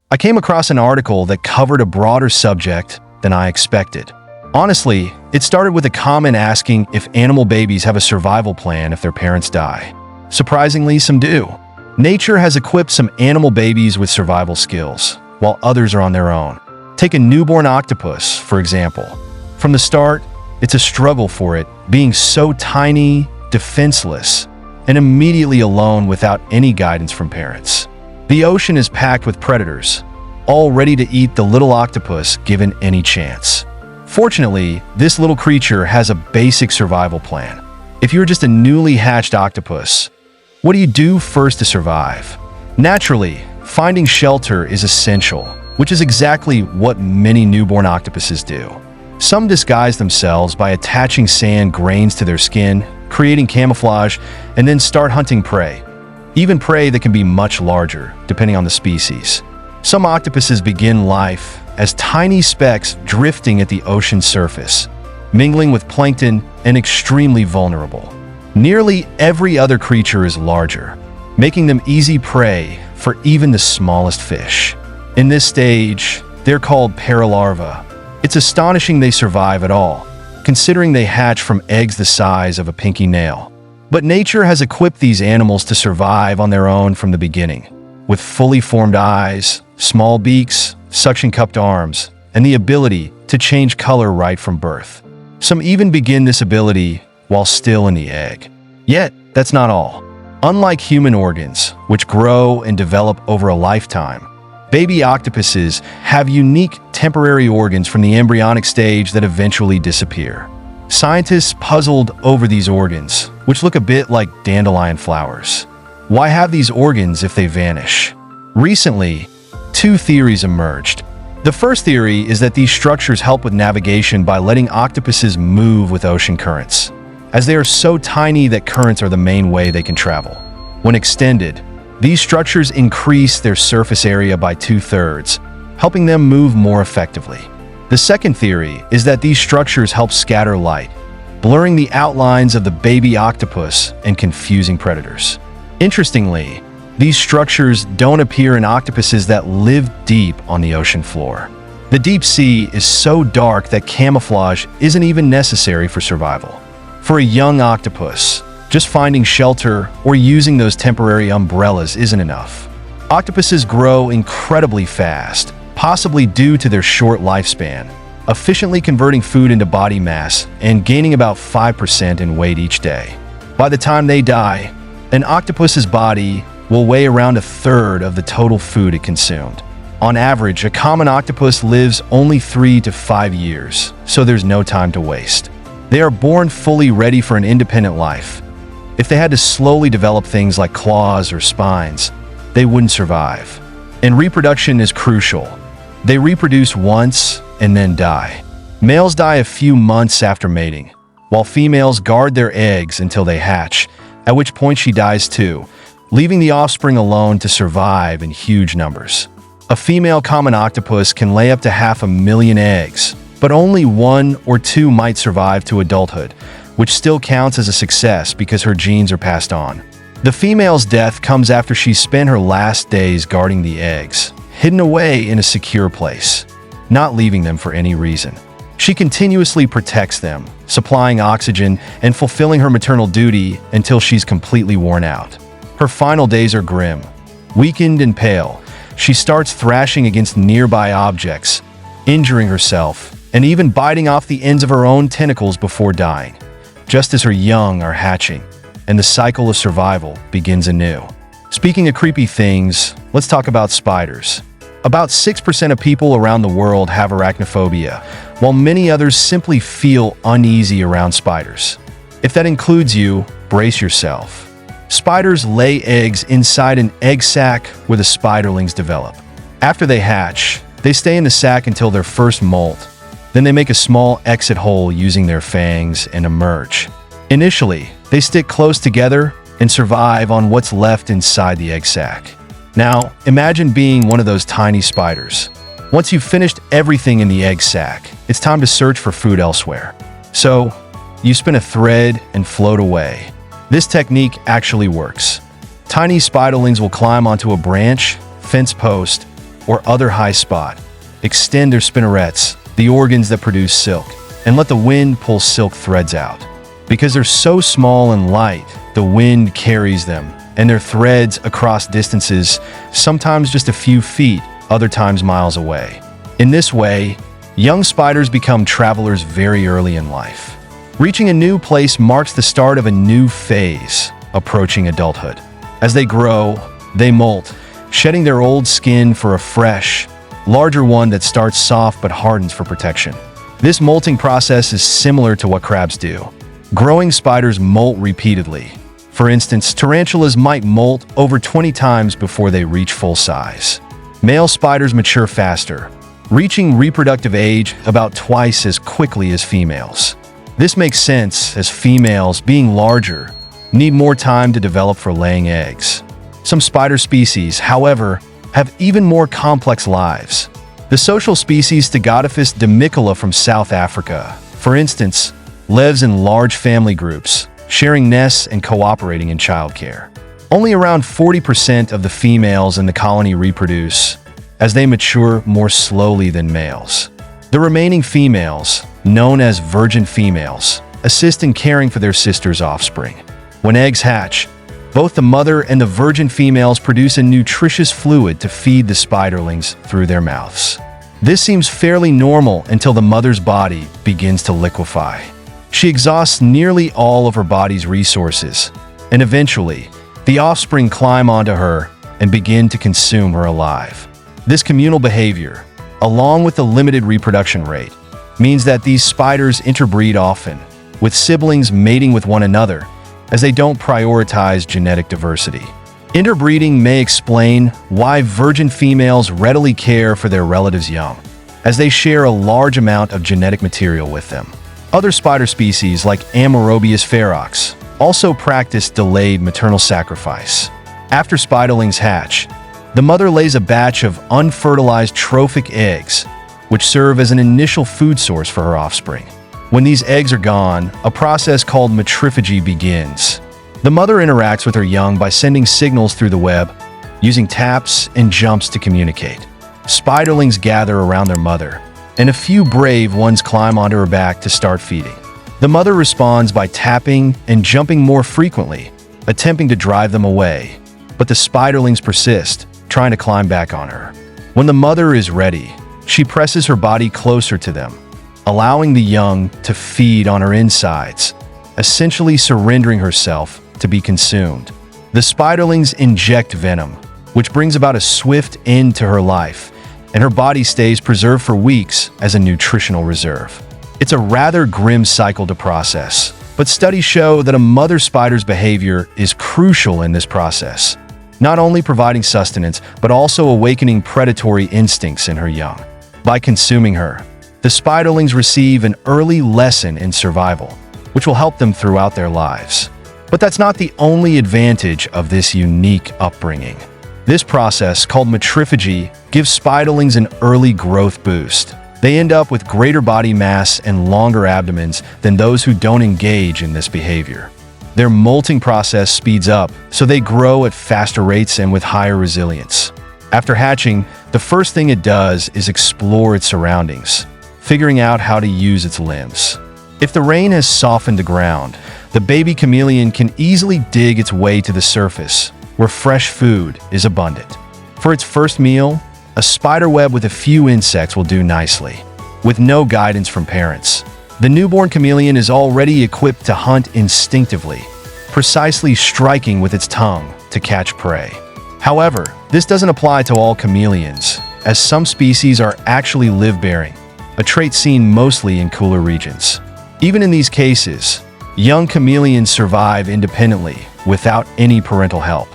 I came across an article that covered a broader subject than I expected. Honestly, it started with a comment asking if animal babies have a survival plan if their parents die. Surprisingly, some do. Nature has equipped some animal babies with survival skills, while others are on their own. Take a newborn octopus, for example. From the start, it's a struggle for it, being so tiny, defenseless, and immediately alone without any guidance from parents. The ocean is packed with predators, all ready to eat the little octopus given any chance. Fortunately, this little creature has a basic survival plan. If you're just a newly hatched octopus, what do you do first to survive? Naturally, finding shelter is essential, which is exactly what many newborn octopuses do. Some disguise themselves by attaching sand grains to their skin, creating camouflage, and then start hunting prey. Even prey that can be much larger, depending on the species. Some octopuses begin life as tiny specks drifting at the ocean surface, mingling with plankton and extremely vulnerable. Nearly every other creature is larger, making them easy prey for even the smallest fish. In this stage, they're called paralarvae. It's astonishing they survive at all, considering they hatch from eggs the size of a pinky nail. But nature has equipped these animals to survive on their own from the beginning, with fully formed eyes, small beaks, suction-cupped arms, and the ability to change color right from birth. Some even begin this ability while still in the egg. Yet, that's not all. Unlike human organs, which grow and develop over a lifetime, baby octopuses have unique temporary organs from the embryonic stage that eventually disappear. Scientists puzzled over these organs, which look a bit like dandelion flowers. Why have these organs if they vanish? Recently, two theories emerged. The first theory is that these structures help with navigation by letting octopuses move with ocean currents, as they are so tiny that currents are the main way they can travel. When extended, these structures increase their surface area by 2/3, helping them move more effectively. The second theory is that these structures help scatter light, blurring the outlines of the baby octopus and confusing predators. Interestingly, these structures don't appear in octopuses that live deep on the ocean floor. The deep sea is so dark that camouflage isn't even necessary for survival. For a young octopus, just finding shelter or using those temporary umbrellas isn't enough. Octopuses grow incredibly fast, possibly due to their short lifespan, efficiently converting food into body mass and gaining about 5% in weight each day. By the time they die, an octopus's body will weigh around 1/3 of the total food it consumed. On average, a common octopus lives only 3 to 5 years, so there's no time to waste. They are born fully ready for an independent life. If they had to slowly develop things like claws or spines, they wouldn't survive. And reproduction is crucial. They reproduce once and then die. Males die a few months after mating, while females guard their eggs until they hatch, at which point she dies too, leaving the offspring alone to survive in huge numbers. A female common octopus can lay up to 500,000 eggs, but only 1 or 2 might survive to adulthood, which still counts as a success because her genes are passed on. The female's death comes after she's spent her last days guarding the eggs, hidden away in a secure place, not leaving them for any reason. She continuously protects them, supplying oxygen and fulfilling her maternal duty until she's completely worn out. Her final days are grim. Weakened and pale, she starts thrashing against nearby objects, injuring herself, and even biting off the ends of her own tentacles before dying, just as her young are hatching, and the cycle of survival begins anew. Speaking of creepy things, let's talk about spiders. About 6% of people around the world have arachnophobia, while many others simply feel uneasy around spiders. If that includes you, brace yourself. Spiders lay eggs inside an egg sac where the spiderlings develop. After they hatch, they stay in the sac until their first molt. Then they make a small exit hole using their fangs and emerge. Initially, they stick close together and survive on what's left inside the egg sac. Now, imagine being one of those tiny spiders. Once you've finished everything in the egg sac, it's time to search for food elsewhere. So, you spin a thread and float away. This technique actually works. Tiny spiderlings will climb onto a branch, fence post, or other high spot, extend their spinnerets, the organs that produce silk, and let the wind pull silk threads out. Because they're so small and light, the wind carries them, and their threads across distances, sometimes just a few feet, other times miles away. In this way, young spiders become travelers very early in life. Reaching a new place marks the start of a new phase, approaching adulthood. As they grow, they molt, shedding their old skin for a fresh, larger one that starts soft but hardens for protection. This molting process is similar to what crabs do. Growing spiders molt repeatedly. For instance, tarantulas might molt over 20 times before they reach full size. Male spiders mature faster, reaching reproductive age about twice as quickly as females. This makes sense, as females, being larger, need more time to develop for laying eggs. Some spider species, however, have even more complex lives. The social species Stegotophus demicola from South Africa, for instance, lives in large family groups, sharing nests and cooperating in childcare. Only around 40% of the females in the colony reproduce, as they mature more slowly than males. The remaining females, known as virgin females, assist in caring for their sister's offspring. When eggs hatch, both the mother and the virgin females produce a nutritious fluid to feed the spiderlings through their mouths. This seems fairly normal until the mother's body begins to liquefy. She exhausts nearly all of her body's resources, and eventually, the offspring climb onto her and begin to consume her alive. This communal behavior, along with the limited reproduction rate, means that these spiders interbreed often, with siblings mating with one another, as they don't prioritize genetic diversity. Interbreeding may explain why virgin females readily care for their relatives' young, as they share a large amount of genetic material with them. Other spider species, like Amorobius ferox, also practice delayed maternal sacrifice. After spiderlings hatch, the mother lays a batch of unfertilized trophic eggs, which serve as an initial food source for her offspring. When these eggs are gone, a process called matriphagy begins. The mother interacts with her young by sending signals through the web, using taps and jumps to communicate. Spiderlings gather around their mother, and a few brave ones climb onto her back to start feeding. The mother responds by tapping and jumping more frequently, attempting to drive them away, but the spiderlings persist, trying to climb back on her. When the mother is ready, she presses her body closer to them, allowing the young to feed on her insides, essentially surrendering herself to be consumed. The spiderlings inject venom, which brings about a swift end to her life, and her body stays preserved for weeks as a nutritional reserve. It's a rather grim cycle to process, but studies show that a mother spider's behavior is crucial in this process, not only providing sustenance, but also awakening predatory instincts in her young. By consuming her, the spiderlings receive an early lesson in survival, which will help them throughout their lives. But that's not the only advantage of this unique upbringing. This process, called matriphagy, gives spiderlings an early growth boost. They end up with greater body mass and longer abdomens than those who don't engage in this behavior. Their molting process speeds up, so they grow at faster rates and with higher resilience. After hatching, the first thing it does is explore its surroundings, figuring out how to use its limbs. If the rain has softened the ground, the baby chameleon can easily dig its way to the surface, where fresh food is abundant. For its first meal, a spider web with a few insects will do nicely. With no guidance from parents, the newborn chameleon is already equipped to hunt instinctively, precisely striking with its tongue to catch prey. However, this doesn't apply to all chameleons, as some species are actually live-bearing, a trait seen mostly in cooler regions. Even in these cases, young chameleons survive independently without any parental help.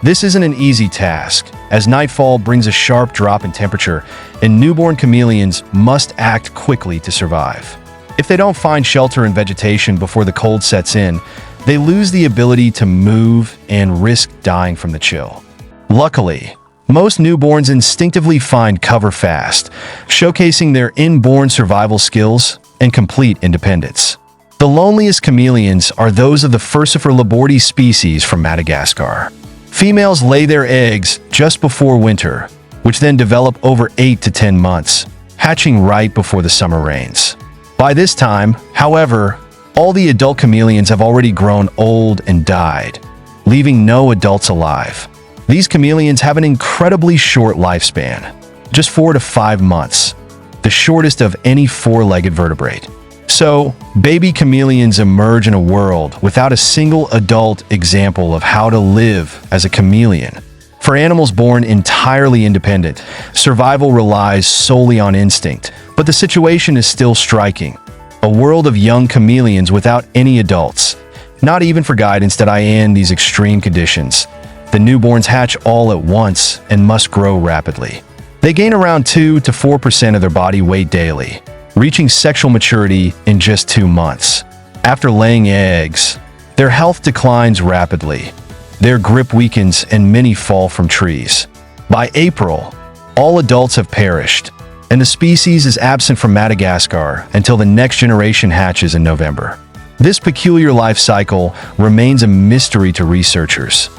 This isn't an easy task, as nightfall brings a sharp drop in temperature, and newborn chameleons must act quickly to survive. If they don't find shelter and vegetation before the cold sets in, they lose the ability to move and risk dying from the chill. Luckily, most newborns instinctively find cover fast, showcasing their inborn survival skills and complete independence. The loneliest chameleons are those of the Furcifer labordi species from Madagascar. Females lay their eggs just before winter, which then develop over 8 to 10 months, hatching right before the summer rains. By this time, however, all the adult chameleons have already grown old and died, leaving no adults alive. These chameleons have an incredibly short lifespan, just 4 to 5 months, the shortest of any four-legged vertebrate. So, baby chameleons emerge in a world without a single adult example of how to live as a chameleon. For animals born entirely independent, survival relies solely on instinct, but the situation is still striking. A world of young chameleons without any adults, not even for guidance that I in these extreme conditions. The newborns hatch all at once and must grow rapidly. They gain around 2 to 4% of their body weight daily, reaching sexual maturity in just 2 months. After laying eggs, their health declines rapidly. Their grip weakens and many fall from trees. By April, all adults have perished, and the species is absent from Madagascar until the next generation hatches in November. This peculiar life cycle remains a mystery to researchers.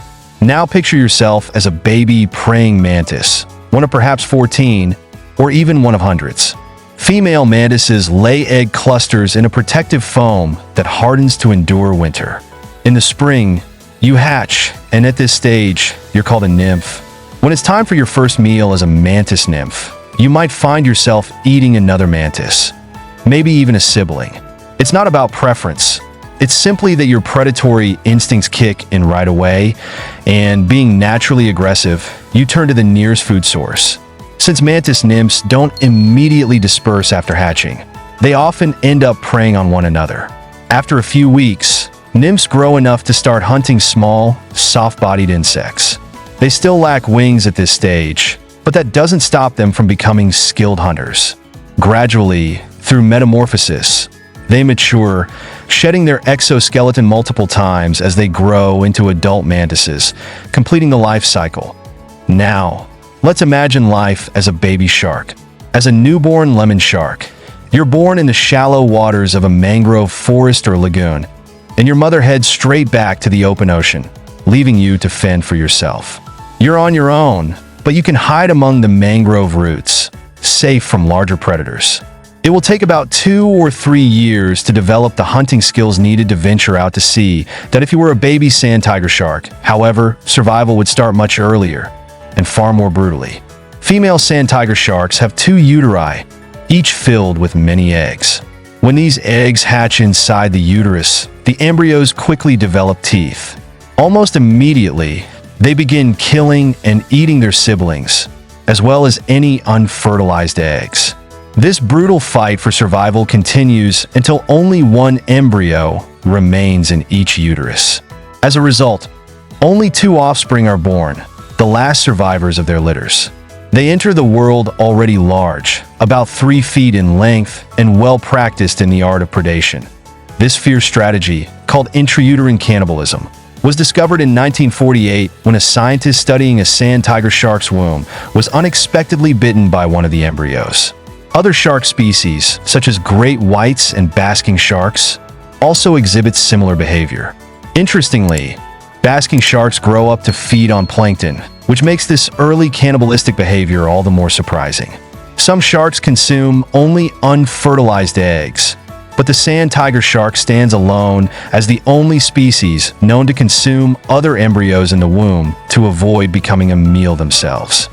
Now picture yourself as a baby praying mantis, one of perhaps 14, or even one of hundreds. Female mantises lay egg clusters in a protective foam that hardens to endure winter. In the spring, you hatch, and at this stage, you're called a nymph. When it's time for your first meal as a mantis nymph, you might find yourself eating another mantis, maybe even a sibling. It's not about preference. It's simply that your predatory instincts kick in right away, and being naturally aggressive, you turn to the nearest food source. Since mantis nymphs don't immediately disperse after hatching, they often end up preying on one another. After a few weeks, nymphs grow enough to start hunting small, soft-bodied insects. They still lack wings at this stage, but that doesn't stop them from becoming skilled hunters. Gradually, through metamorphosis, they mature, shedding their exoskeleton multiple times as they grow into adult mantises, completing the life cycle. Now, let's imagine life as a baby shark. As a newborn lemon shark, you're born in the shallow waters of a mangrove forest or lagoon, and your mother heads straight back to the open ocean, leaving you to fend for yourself. You're on your own, but you can hide among the mangrove roots, safe from larger predators. It will take about 2 or 3 years to develop the hunting skills needed to venture out to sea that if you were a baby sand tiger shark. However, survival would start much earlier and far more brutally. Female sand tiger sharks have 2 uteri, each filled with many eggs. When these eggs hatch inside the uterus, the embryos quickly develop teeth. Almost immediately, they begin killing and eating their siblings, as well as any unfertilized eggs. This brutal fight for survival continues until only one embryo remains in each uterus. As a result, only 2 offspring are born, the last survivors of their litters. They enter the world already large, about 3 feet in length and well practiced in the art of predation. This fierce strategy, called intrauterine cannibalism, was discovered in 1948 when a scientist studying a sand tiger shark's womb was unexpectedly bitten by one of the embryos. Other shark species, such as great whites and basking sharks, also exhibit similar behavior. Interestingly, basking sharks grow up to feed on plankton, which makes this early cannibalistic behavior all the more surprising. Some sharks consume only unfertilized eggs, but the sand tiger shark stands alone as the only species known to consume other embryos in the womb to avoid becoming a meal themselves.